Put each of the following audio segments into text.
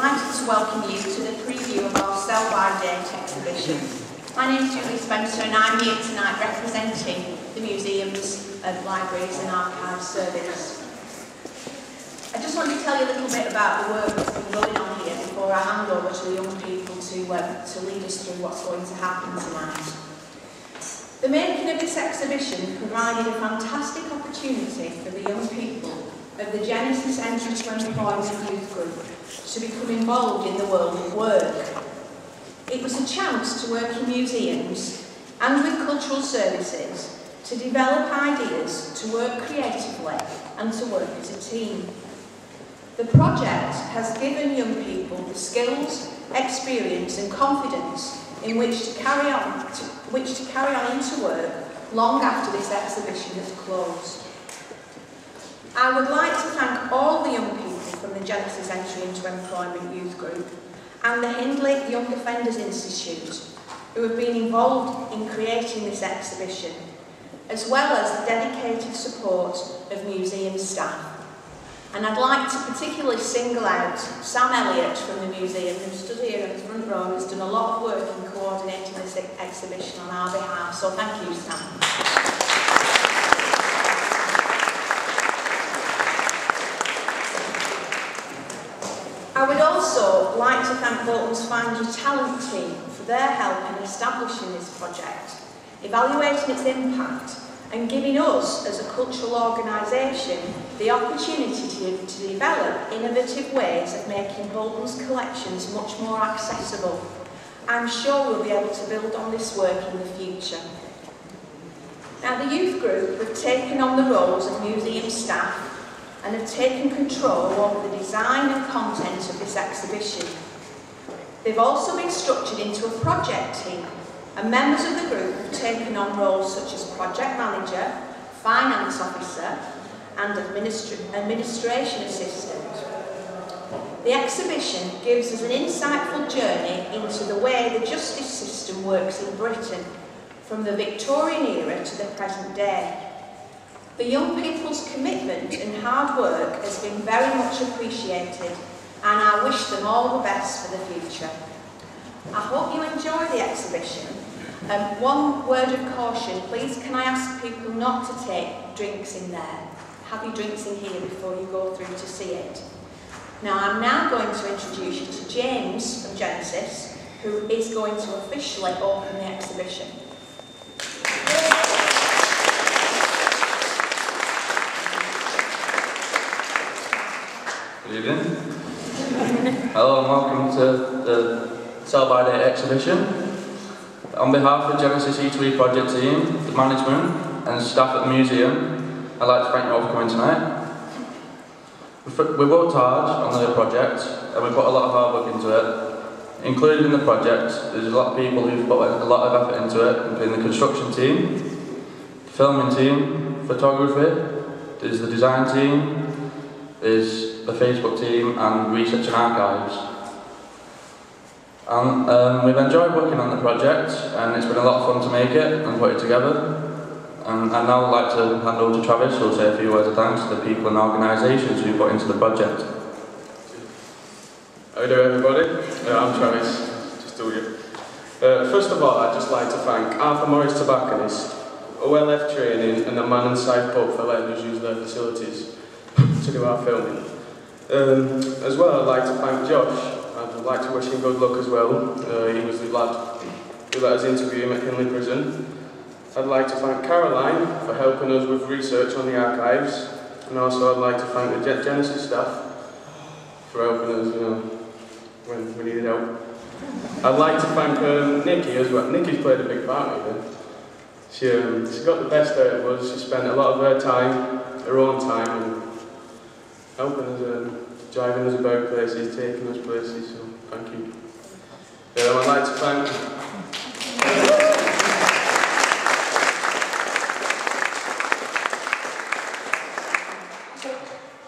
delighted to welcome you to the preview of our Sell by Date exhibition. My name is Julie Spencer and I'm here tonight representing the museums, libraries and archives service. I just want to tell you a little bit about the work that's been going on here before I hand over to the young people to lead us through what's going to happen tonight. The making of this exhibition provided a fantastic opportunity for the young people of the Genesis E2E Youth Group to become involved in the world of work. It was a chance to work in museums and with cultural services to develop ideas, to work creatively and to work as a team. The project has given young people the skills, experience and confidence in which to carry on into work long after this exhibition has closed. I would like to thank all the young people from the Genesis Entry into Employment Youth Group and the Hindley Young Offenders Institute who have been involved in creating this exhibition, as well as the dedicated support of museum staff. And I'd like to particularly single out Sam Elliott from the museum, who stood here in the front row and has done a lot of work in coordinating this exhibition on our behalf. So thank you, Sam. I would also like to thank Bolton's Find Your Talent team for their help in establishing this project, evaluating its impact and giving us, as a cultural organisation, the opportunity to develop innovative ways of making Bolton's collections much more accessible. I'm sure we'll be able to build on this work in the future. Now, the youth group have taken on the roles of museum staff and have taken control over the design and content of this exhibition. They've also been structured into a project team, and members of the group have taken on roles such as project manager, finance officer and administration assistant. The exhibition gives us an insightful journey into the way the justice system works in Britain, from the Victorian era to the present day. The young people's commitment and hard work has been very much appreciated, and I wish them all the best for the future. I hope you enjoy the exhibition. One word of caution, please can I ask people not to take drinks in there. Have your drinks in here before you go through to see it. Now I'm now going to introduce you to James from Genesis, who is going to officially open the exhibition. Good evening. Hello and welcome to the Sell by Date exhibition. On behalf of the Genesis E2E Project team, the management and staff at the museum, I'd like to thank you all for coming tonight. We worked hard on the project and we put a lot of hard work into it. Included in the project, there's a lot of people who've put a lot of effort into it, including the construction team, the filming team, photography, there's the design team, there's the Facebook team and research and archives. We've enjoyed working on the project and it's been a lot of fun to make it and put it together. And I'd now like to hand over to Travis, who will say a few words of thanks to the people and organisations who put into the project. How are you doing, everybody? I'm Travis, just do you. First of all, I'd just like to thank Arthur Morris Tobacconist, OLF Training and the Man and Side Pub for letting us use their facilities to do our filming. As well, I'd like to thank Josh. I'd like to wish him good luck as well. He was the lad who let us interview him at Hindley Prison. I'd like to thank Caroline for helping us with research on the archives, and also I'd like to thank the Genesis staff for helping us, when we needed help. I'd like to thank Nikki as well. Nikki's played a big part in it. She got the best out of us. She spent a lot of her time, her own time, and helping us, driving us about places, taking us places, so thank you. I'd like to thank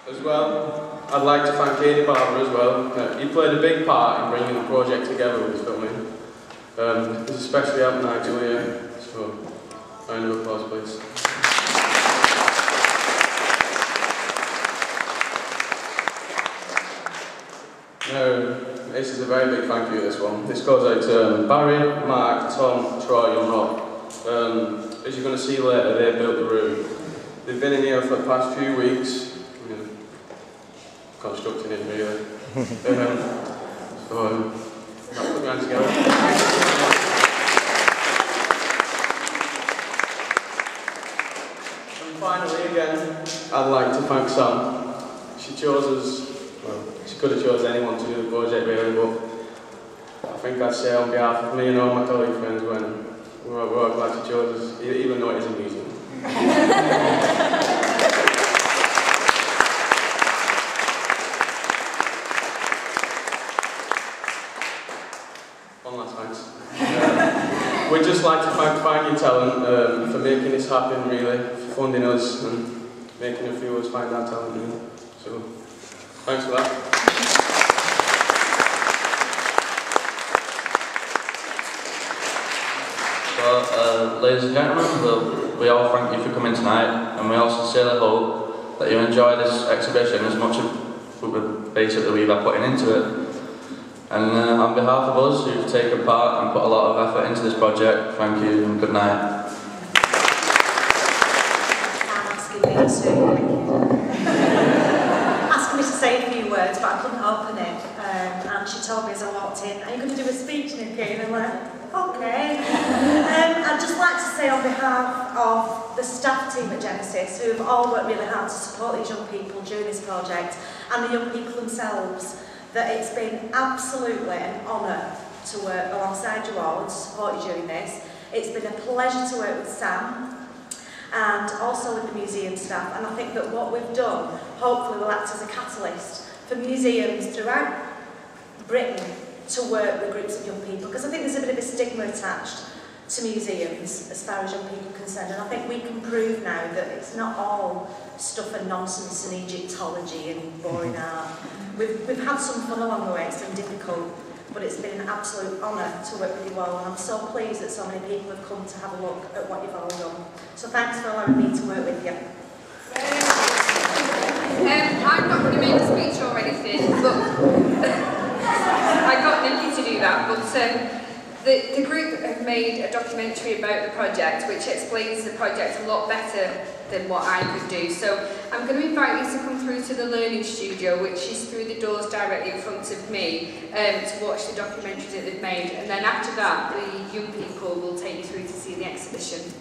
as well, I'd like to thank Katie Barber as well. He played a big part in bringing the project together with his filming. He's especially helped Nigel here, so round of applause please. No. this is a very big thank you, this one. This goes out to Barry, Mark, Tom, Troy and Rob. As you're going to see later, they built the room. They've been in here for the past few weeks, constructing it really. Now put your hands together. And finally, again, I'd like to thank Sam. She chose us, well, she could have chosen anyone to do the project really, but I think I'd say on behalf of me and all my colleague friends, when we're all glad she chose us, even though it is a museum. One last thanks. We'd just like to thank Find Your Talent for making this happen really, for funding us and making a few of us find our talent really. So, thanks for that. So, ladies and gentlemen, we all thank you for coming tonight, and we also sincerely hope that you enjoy this exhibition as much as basically we've been putting into it. And on behalf of us who've taken part and put a lot of effort into this project, thank you and good night. Asking me to say a few words, but I couldn't open it. And she told me as I walked in, "Are you going to do a speech, Nikki?" And I'm like, okay. I'd just like to say on behalf of the staff team at Genesis, who have all worked really hard to support these young people during this project, and the young people themselves, that it's been absolutely an honour to work alongside you all and to support you during this. It's been a pleasure to work with Sam and also with the museum staff, and I think that what we've done hopefully will act as a catalyst for museums throughout Britain to work with groups of young people, because I think there's a bit of a stigma attached to museums as far as young people are concerned, and I think we can prove now that it's not all stuff and nonsense and Egyptology and boring art. We've had some fun along the way, it's been difficult, but it's been an absolute honour to work with you all, and I'm so pleased that so many people have come to have a look at what you've all done. So thanks for allowing me to work with you. I'm not going to make a speech or anything, but I got Nikki to do that, but the group have made a documentary about the project which explains the project a lot better than what I could do. So I'm going to invite you to come through to the Learning Studio, which is through the doors directly in front of me, to watch the documentary that they've made, and then after that the young people will take you through to see the exhibition.